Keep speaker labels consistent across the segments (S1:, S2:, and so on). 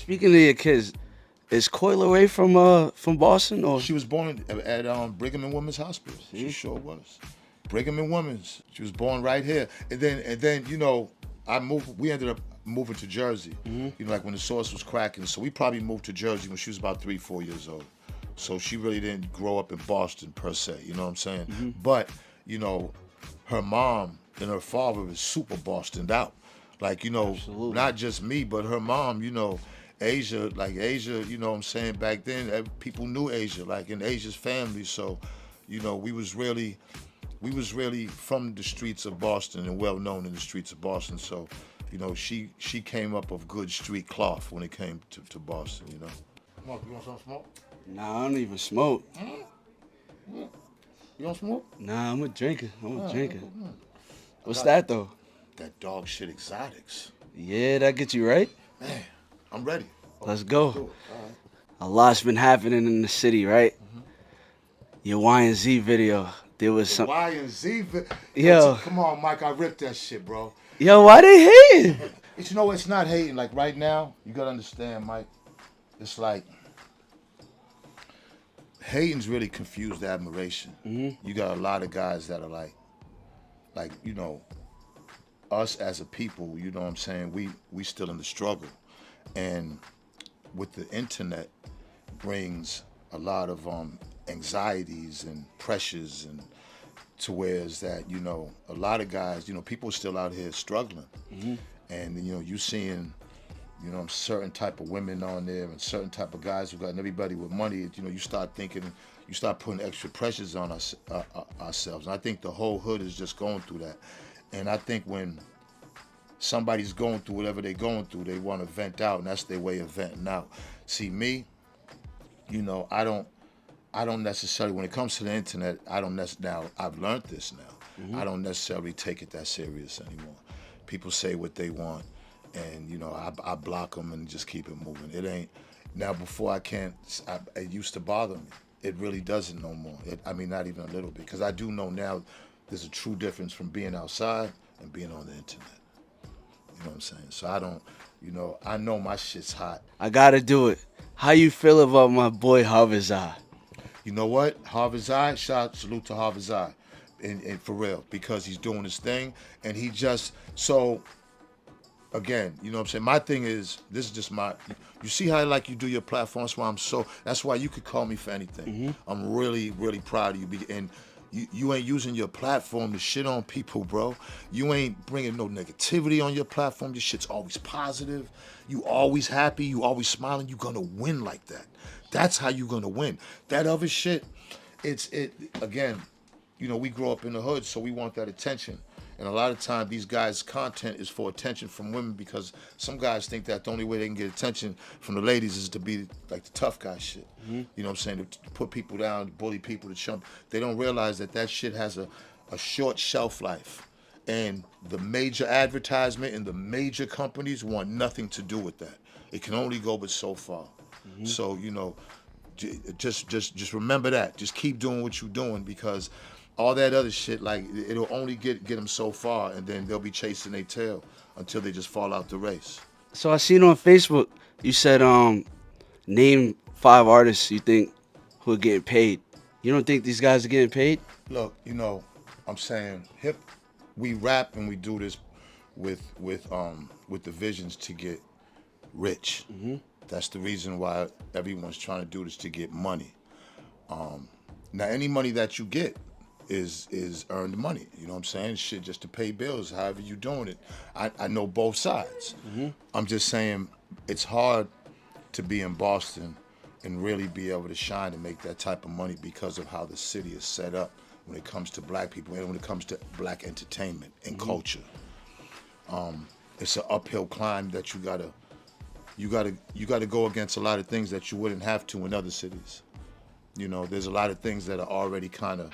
S1: Speaking of your kids, is Coi Leray from Boston or?
S2: She was born at Brigham and Women's Hospital. She sure was. Brigham and Women's. She was born right here. And then I moved. We ended up moving to Jersey. Like when the sauce was cracking. So we probably moved to Jersey when she was about 3-4 years old. So she really didn't grow up in Boston per se. You know what I'm saying? But her mom and her father was super Bostoned out. Like
S1: Absolutely.
S2: not just me, but her mom. Asia, you know what I'm saying, back then people knew Asia, like in Asia's family. So, we was really from the streets of Boston and well known in the streets of Boston. So, she came up of good street cloth when it came to Boston, Mark, you want some smoke?
S1: Nah, I don't even smoke.
S2: You don't smoke?
S1: Nah, I'm a drinker. What's that though?
S2: That dog shit exotics.
S1: Yeah, that gets you right?
S2: Man, I'm ready.
S1: Let's go.
S2: All right.
S1: A lot's been happening in the city, right? Your Y and Z video. There was some.
S2: Y and Z.
S1: Yo.
S2: Come on, Mike. I ripped that shit, bro.
S1: Yo, why they hating?
S2: It's not hating. Like right now, you gotta understand, Mike. It's like hating's really confused admiration. You got a lot of guys that are like us as a people. You know what I'm saying? We still in the struggle, and with the internet brings a lot of anxieties and pressures, and to whereas that a lot of guys, people are still out here struggling, and you seeing certain type of women on there and certain type of guys who got, and everybody with money. You start thinking, you start putting extra pressures on us ourselves, and I think the whole hood is just going through that. And I think when somebody's going through whatever they're going through, they want to vent out, and that's their way of venting out. See, me, I don't necessarily, when it comes to the internet, now I've learned this now. I don't necessarily take it that serious anymore. People say what they want, and I block them and just keep it moving. It ain't, now before it used to bother me. It really doesn't no more. Not even a little bit, because I do know now there's a true difference from being outside and being on the internet. You know what I'm saying? So I don't, I know my shit's hot.
S1: I gotta do it. How you feel about my boy Harvard's?
S2: You know what? Harvard's salute to Harvard's, and for real, because he's doing his thing, and he just, so, again, you know what I'm saying? My thing is, this is just you see how you do your platform? That's why you could call me for anything. I'm really, really proud of you, and you ain't using your platform to shit on people, bro. You ain't bringing no negativity on your platform. Your shit's always positive. You always happy. You always smiling. You gonna win like that. That's how you gonna win. That other shit, again, we grow up in the hood, so we want that attention. And a lot of times these guys' content is for attention from women, because some guys think that the only way they can get attention from the ladies is to be like the tough guy shit. You know what I'm saying? To put people down, bully people, to chump. They don't realize that shit has a short shelf life. And the major advertisement and the major companies want nothing to do with that. It can only go but so far. So, just remember that. Just keep doing what you're doing, because all that other shit, like, it'll only get them so far, and then they'll be chasing their tail until they just fall out the race.
S1: So I seen on Facebook you said name 5 artists you think who are getting paid. You don't think these guys are getting paid?
S2: Look, I'm saying we rap and we do this with the visions to get rich. That's the reason why everyone's trying to do this, to get money. Now, any money that you get is earned money. You know what I'm saying? Shit, just to pay bills, however you doing it. I know both sides. I'm just saying it's hard to be in Boston and really be able to shine and make that type of money because of how the city is set up when it comes to black people and when it comes to black entertainment and culture. It's an uphill climb that you gotta go against a lot of things that you wouldn't have to in other cities. There's a lot of things that are already kind of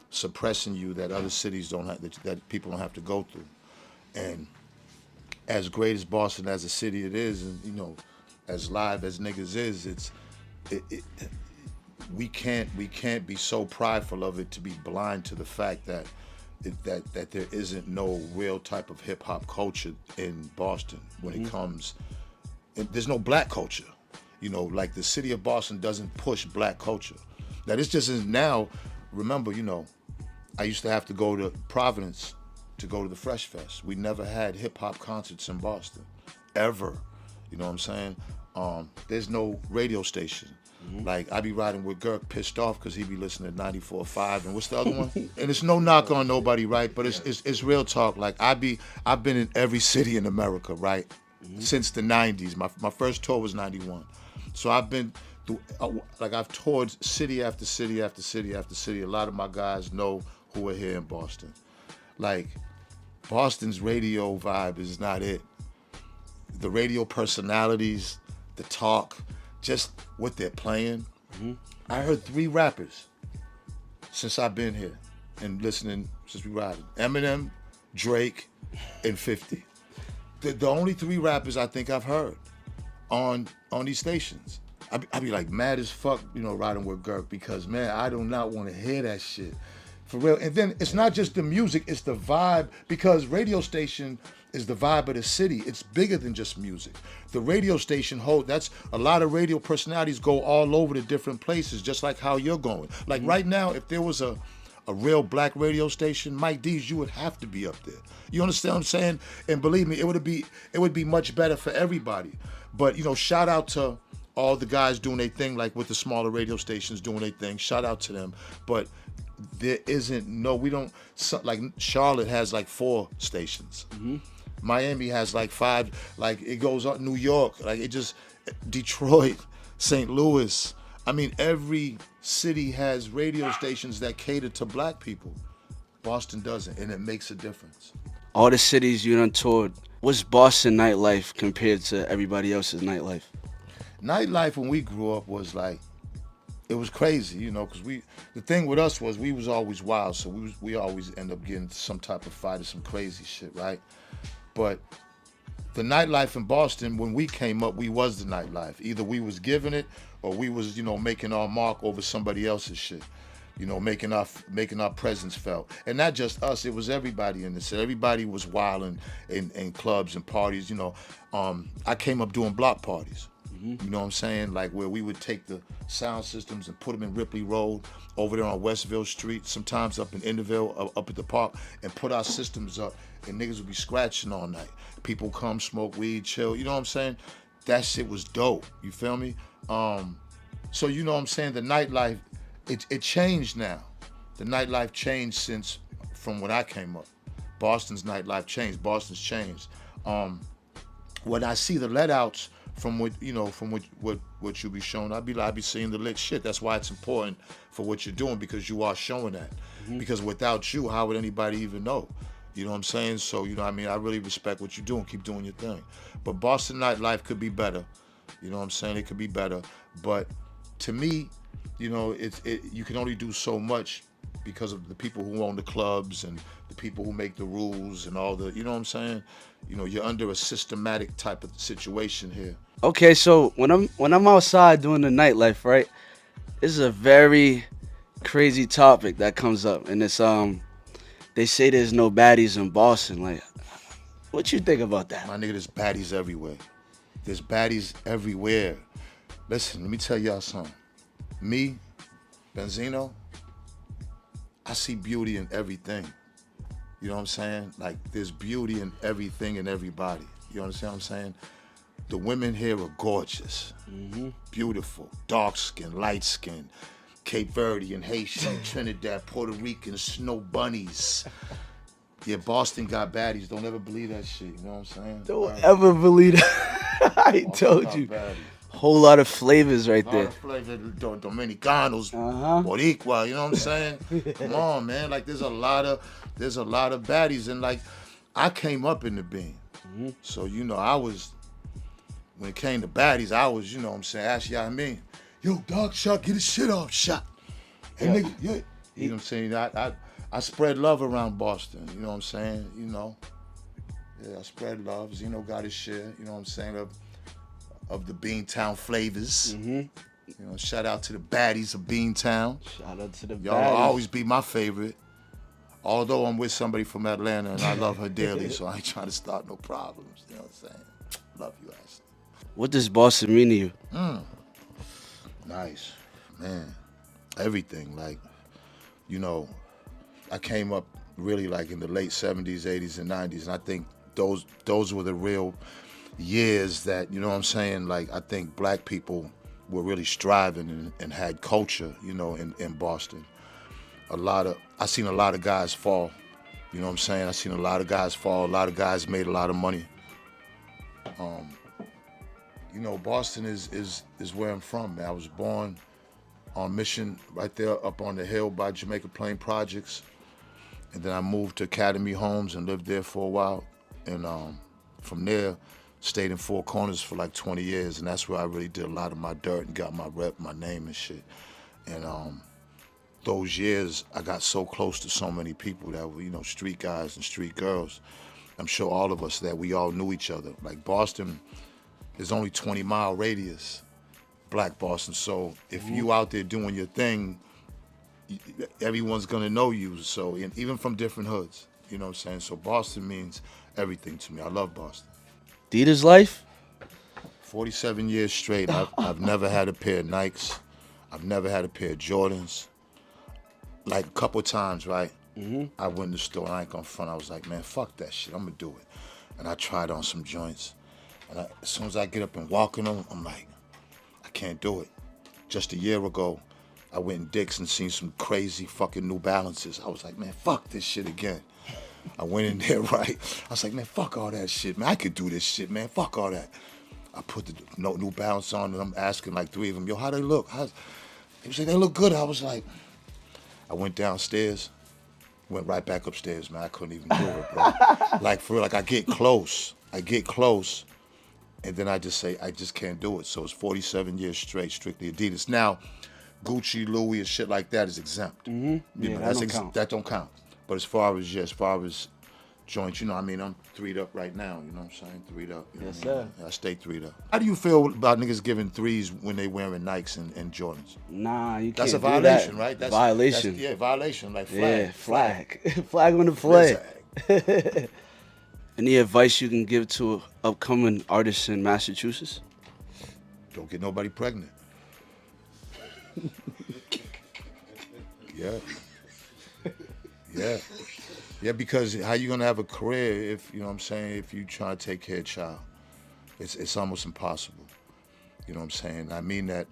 S2: suppressing you that other cities don't have, that people don't have to go through. And as great as Boston as a city it is, and as live as niggas is, we can't be so prideful of it to be blind to the fact that there isn't no real type of hip hop culture in Boston when it comes there's no black culture. You know, like the city of Boston doesn't push black culture. Now this just is now. Remember, you know, I used to have to go to Providence to go to the Fresh Fest. We never had hip hop concerts in Boston, ever. You know what I'm saying? There's no radio station. Like I be riding with Girk pissed off because he be listening to 94.5 and what's the other one? And it's no knock on nobody, right? But it's real talk. Like I've been in every city in America, right? Since the 90s. My first tour was 91. So I've been through, like I've toured city after city after city after city. A lot of my guys know who are here in Boston. Like Boston's radio vibe is not it. The radio personalities, the talk, just what they're playing. I heard 3 rappers since I've been here and listening since we riding. Eminem, Drake, and 50. The only 3 rappers I think I've heard on these stations. I be like mad as fuck, you know, riding with Girk because man, I do not want to hear that shit. For real. And then it's not just the music, it's the vibe, because radio station is the vibe of the city. It's bigger than just music. The radio station that's a lot of radio personalities go all over the different places, just like how you're going. Like right now, if there was a real black radio station, Mike D's, you would have to be up there. You understand what I'm saying? And believe me, it would be much better for everybody. But you know, shout out to all the guys doing their thing, like with the smaller radio stations doing their thing. Shout out to them. But there isn't like Charlotte has like 4 stations. Miami has like 5, like it goes up New York, like it just, Detroit, St. Louis. I mean, every city has radio stations that cater to black people. Boston doesn't, and it makes a difference.
S1: All the cities you done toured, what's Boston nightlife compared to everybody else's nightlife?
S2: Nightlife when we grew up was like, it was crazy, you know, because the thing with us was we was always wild, so we always end up getting into some type of fight or some crazy shit, right? But the nightlife in Boston, when we came up, we was the nightlife. Either we was giving it or we was, you know, making our mark over somebody else's shit. You know, making our presence felt. And not just us, it was everybody in the city. Everybody was wilding in clubs and parties, you know. I came up doing block parties. You know what I'm saying? Like where we would take the sound systems and put them in Ripley Road, over there on Westville Street, sometimes up in Interville, up at the park, and put our systems up, and niggas would be scratching all night. People come, smoke weed, chill. You know what I'm saying? That shit was dope. You feel me? So you know what I'm saying? The nightlife, it changed now. The nightlife changed from when I came up. Boston's nightlife changed. Boston's changed. When I see the letouts from what you be showing, I be seeing the lit shit. That's why it's important for what you're doing, because you are showing that. Because without you, how would anybody even know? You know what I'm saying? So, you know what I mean? I really respect what you're doing. Keep doing your thing. But Boston nightlife could be better. You know what I'm saying? It could be better. But to me, you know, you can only do so much because of the people who own the clubs and the people who make the rules and all the, you know what I'm saying? You know, you're under a systematic type of situation here.
S1: Okay, so when I'm outside doing the nightlife, right? This is a very crazy topic that comes up, and it's they say there's no baddies in Boston. Like, what you think about that?
S2: My nigga, there's baddies everywhere. There's baddies everywhere. Listen, let me tell y'all something. Me, Benzino, I see beauty in everything. You know what I'm saying? Like, there's beauty in everything and everybody. You understand what I'm saying? The women here are gorgeous, beautiful, dark skin, light skin, Cape Verdean, Haitian, Trinidad, Puerto Rican, snow bunnies. Yeah, Boston got baddies. Don't ever believe that shit. You know what I'm saying?
S1: Don't ever believe that. I told you. Whole lot of flavors right there.
S2: Dominicanos, Boricua, you know what I'm saying? Come on, man. Like there's a lot of baddies, and like I came up in the bean. So, you know, when it came to baddies, I was, you know what I'm saying, actually, I mean, yo, dog shot, get his shit off, shot. Hey, nigga, yeah. You know what I'm saying? I spread love around Boston, you know what I'm saying? You know, yeah, I spread love. Zeno got his share, you know what I'm saying, of the Beantown flavors. You know, shout out to the baddies of Beantown.
S1: Shout out to the baddies.
S2: Y'all will always be my favorite. Although I'm with somebody from Atlanta and I love her dearly, so I ain't trying to start no problems. You know what I'm saying? Love you, Ashley.
S1: What does Boston mean to you?
S2: Nice, man. Everything. Like, you know, I came up really like in the late '70s, '80s, and '90s, and I think those were the real years that, you know what I'm saying. Like, I think black people were really striving and had culture, you know, in Boston. I seen a lot of guys fall. You know what I'm saying? I seen a lot of guys fall. A lot of guys made a lot of money. You know, Boston is where I'm from, man. I was born on Mission, right there up on the hill by Jamaica Plain Projects, and then I moved to Academy Homes and lived there for a while, and from there, stayed in Four Corners for like 20 years, and that's where I really did a lot of my dirt and got my rep, my name and shit. And those years, I got so close to so many people that were, you know, street guys and street girls. I'm sure all of us that we all knew each other. Like Boston is only 20-mile radius, Black Boston. So if you out there doing your thing, everyone's gonna know you. So and even from different hoods, you know what I'm saying. So Boston means everything to me. I love Boston.
S1: Adidas life?
S2: 47 years straight. I've never had a pair of Nikes. I've never had a pair of Jordans. Like a couple of times, right? I went in the store and I ain't gonna front. I was like, man, fuck that shit. I'm gonna do it. And I tried on some joints. And as soon as I get up and walk in them, I'm like, I can't do it. Just a year ago, I went in Dick's and seen some crazy fucking New Balances. I was like, man, fuck this shit again. I went in there, right? I was like, man, fuck all that shit, man. I could do this shit, man. Fuck all that. I put the New Balance on and I'm asking like three of them, yo, how they look? They was like, they look good. I was like, I went downstairs, went right back upstairs, man. I couldn't even do it, bro. Like, for real, like I get close, and then I just say, I just can't do it. So it's 47 years straight, strictly Adidas. Now, Gucci, Louis, and shit like that is exempt. You
S1: Yeah,
S2: know,
S1: that don't count.
S2: that don't count. But as far as joints, you know, I mean, I'm threed up right now. You know what I'm saying? Threed up. You know
S1: Yes,
S2: what I mean?
S1: sir.
S2: I stay threed up. How do you feel about niggas giving threes when they wearing Nikes and Jordans?
S1: Nah, you can't
S2: That's a
S1: do
S2: violation,
S1: that.
S2: right?
S1: Violation.
S2: Yeah, violation. Like
S1: Yeah,
S2: flag.
S1: flag. Flag on the play.
S2: Flag.
S1: Any advice you can give to upcoming artists in Massachusetts?
S2: Don't get nobody pregnant. Yeah. Yeah. Yeah, because how you gonna have a career if, you know what I'm saying, if you try to take care of a child? It's almost impossible. You know what I'm saying? I mean that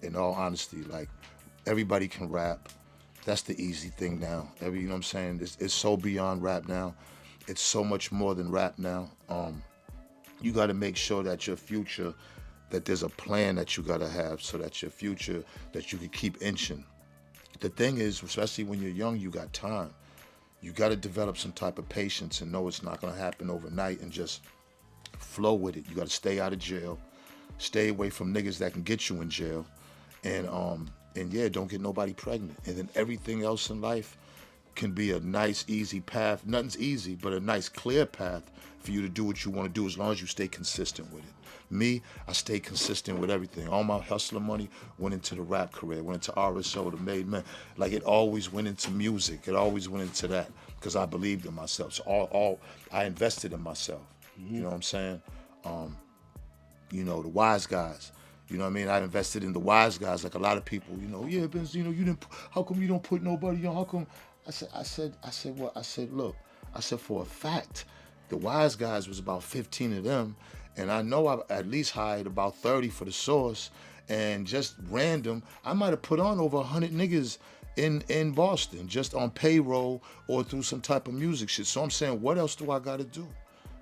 S2: in all honesty. Like, everybody can rap. That's the easy thing now. You know what I'm saying? It's so beyond rap now. It's so much more than rap now. You got to make sure that your future, that there's a plan that you got to have so that your future, that you can keep inching. The thing is, especially when you're young, you got time. You got to develop some type of patience and know it's not going to happen overnight and just flow with it. You got to stay out of jail, stay away from niggas that can get you in jail, and yeah, don't get nobody pregnant. And then everything else in life can be a nice, easy path. Nothing's easy, but a nice, clear path for you to do what you want to do as long as you stay consistent with it. Me, I stay consistent with everything. All my hustler money went into the rap career, went into RSO, the Made Man. Like, it always went into music. It always went into that because I believed in myself. So all I invested in myself. You know what I'm saying? You know, the wise guys. You know what I mean? I invested in the wise guys, like a lot of people. You know, yeah, Benzino, you didn't. How come you don't put nobody on? How come? I said what? I said, look, I said for a fact, the wise guys was about 15 of them, and I know I at least hired about 30 for the source, and just random, I might have put on over 100 niggas in Boston just on payroll or through some type of music shit. So I'm saying, what else do I got to do?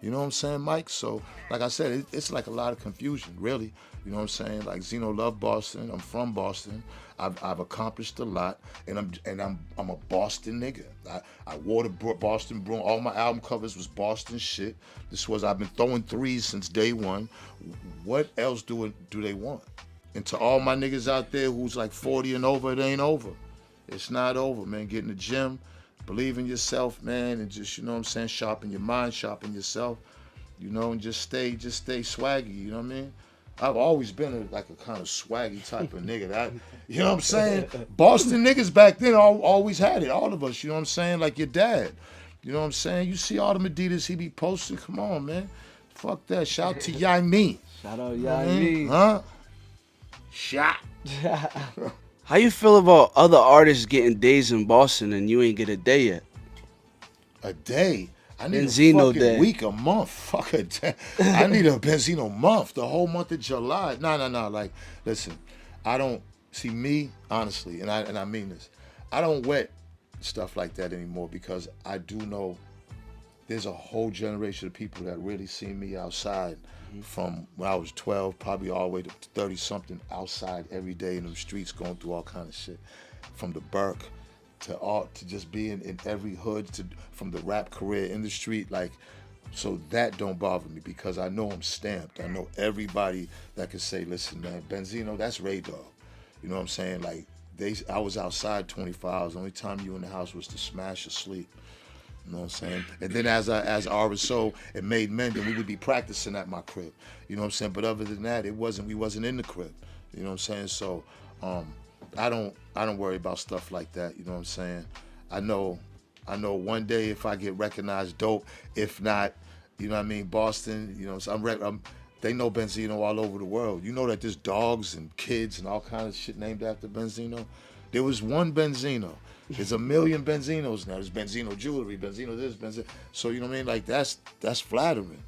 S2: You know what I'm saying, Mike? So, like I said, it's like a lot of confusion, really. You know what I'm saying? Like, Zeno love Boston. I'm from Boston. I've accomplished a lot, and I'm a Boston nigga. I wore the Boston broom. All my album covers was Boston shit. I've been throwing threes since day one. What else do they want? And to all my niggas out there who's like 40 and over, it ain't over. It's not over, man. Get in the gym. Believe in yourself, man, and just, you know what I'm saying, sharpen your mind, sharpen yourself, you know, and just stay swaggy, you know what I mean? I've always been like a kind of swaggy type of nigga. You know what I'm saying? Boston niggas back then always had it, all of us, you know what I'm saying? Like your dad, you know what I'm saying? You see all the Adidas he be posting, come on, man. Fuck that. Shout out to Yai Me.
S1: Shout out,
S2: You know what I
S1: yeah,
S2: mean? Huh? Shot.
S1: How you feel about other artists getting days in Boston and you ain't get a day yet?
S2: A day. I need a
S1: Benzino
S2: fucking
S1: Day.
S2: week, a month. Fuck a day. I need a Benzino month, the whole month of July. No. Like, listen, I don't see me honestly, and I mean this. I don't wet stuff like that anymore because I do know there's a whole generation of people that really see me outside from when I was 12, probably all the way to 30 something, outside every day in the streets, going through all kind of shit, from the Burke to art to just being in every hood to from the rap career in the street, like. So that don't bother me because I know I'm stamped. I know everybody that can say, listen, man, Benzino, that's Ray Dog. You know what I'm saying? Like, I was outside 24 hours. The only time you in the house was to smash or sleep. You know what I'm saying? And then as RSO and Made Men, then we would be practicing at my crib. You know what I'm saying? But other than that, we wasn't in the crib. You know what I'm saying? So I don't worry about stuff like that. You know what I'm saying? I know one day if I get recognized, dope. If not, you know what I mean, Boston, you know, so they know Benzino all over the world. You know that there's dogs and kids and all kinds of shit named after Benzino. There was one Benzino. There's a million Benzinos now. There's Benzino jewelry, Benzino this, Benzino. So you know what I mean? Like that's flattering.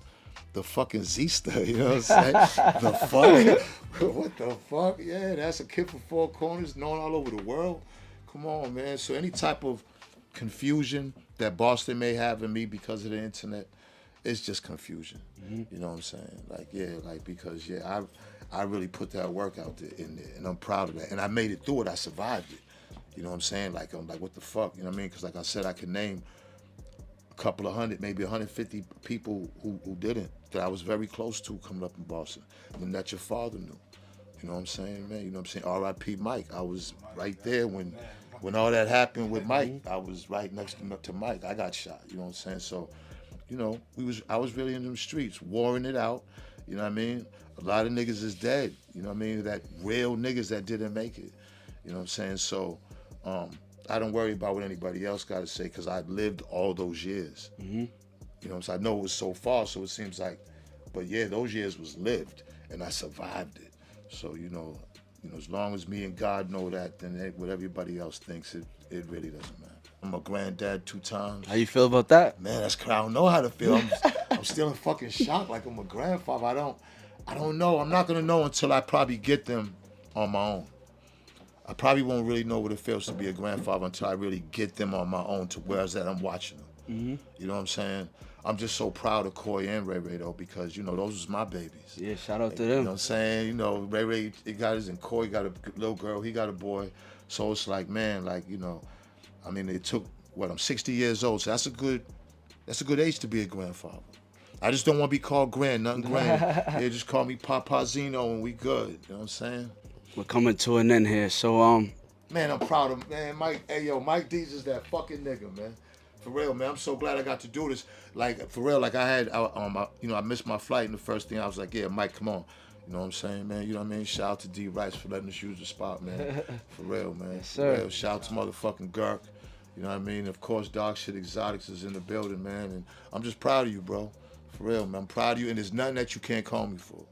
S2: The fucking Zista, you know what I'm saying? The fuck? What the fuck? Yeah, that's a kid from Four Corners, known all over the world. Come on, man. So any type of confusion that Boston may have in me because of the internet, it's just confusion. You know what I'm saying? Like, yeah, like because I really put that work out there in there, and I'm proud of that. And I made it through it. I survived it. You know what I'm saying? Like, I'm like, what the fuck? You know what I mean? Because like I said, I can name a couple of hundred, maybe 150 people who didn't, that I was very close to coming up in Boston, and that your father knew. You know what I'm saying, man? You know what I'm saying? R.I.P. Mike. I was right there when all that happened with Mike. I was right next to Mike. I got shot. You know what I'm saying? So, you know, I was really in them streets, warring it out. You know what I mean? A lot of niggas is dead. You know what I mean? That real niggas that didn't make it. You know what I'm saying? So, I don't worry about what anybody else got to say because I lived all those years. You know what I'm saying? I know it was so far, so it seems like, but yeah, those years was lived, and I survived it. So you know, as long as me and God know that, then what everybody else thinks, it really doesn't matter. I'm a granddad 2 times.
S1: How you feel about that?
S2: Man, I don't know how to feel. I'm still in fucking shock, like I'm a grandfather. I don't know. I'm not gonna know until I probably get them on my own. I probably won't really know what it feels to be a grandfather until I really get them on my own to where's that I'm watching them. You know what I'm saying? I'm just so proud of Coi and Ray Ray though because, you know, those was my babies.
S1: Yeah, shout out to
S2: You know
S1: them.
S2: what I'm saying? You know, Ray Ray, he got his, and Coi got a little girl, he got a boy. So it's like, man, like, you know, I mean, it took, I'm 60 years old, so that's a good age to be a grandfather. I just don't want to be called grand, nothing grand. Yeah, just call me Papazino and we good. You know what I'm saying?
S1: We're coming to an end here. So
S2: Man, I'm proud of Mike. Hey yo, Mike Dees is that fucking nigga, man. For real, man. I'm so glad I got to do this. Like for real, like I missed my flight, and the first thing I was like, yeah, Mike, come on. You know what I'm saying, man? You know what I mean? Shout out to D Rice for letting us use the spot, man. For real, man.
S1: Yes, sir.
S2: For real. Shout out to motherfucking Gurk. You know what I mean? Of course, Dog Shit Exotics is in the building, man. And I'm just proud of you, bro. For real, man. I'm proud of you, and there's nothing that you can't call me for.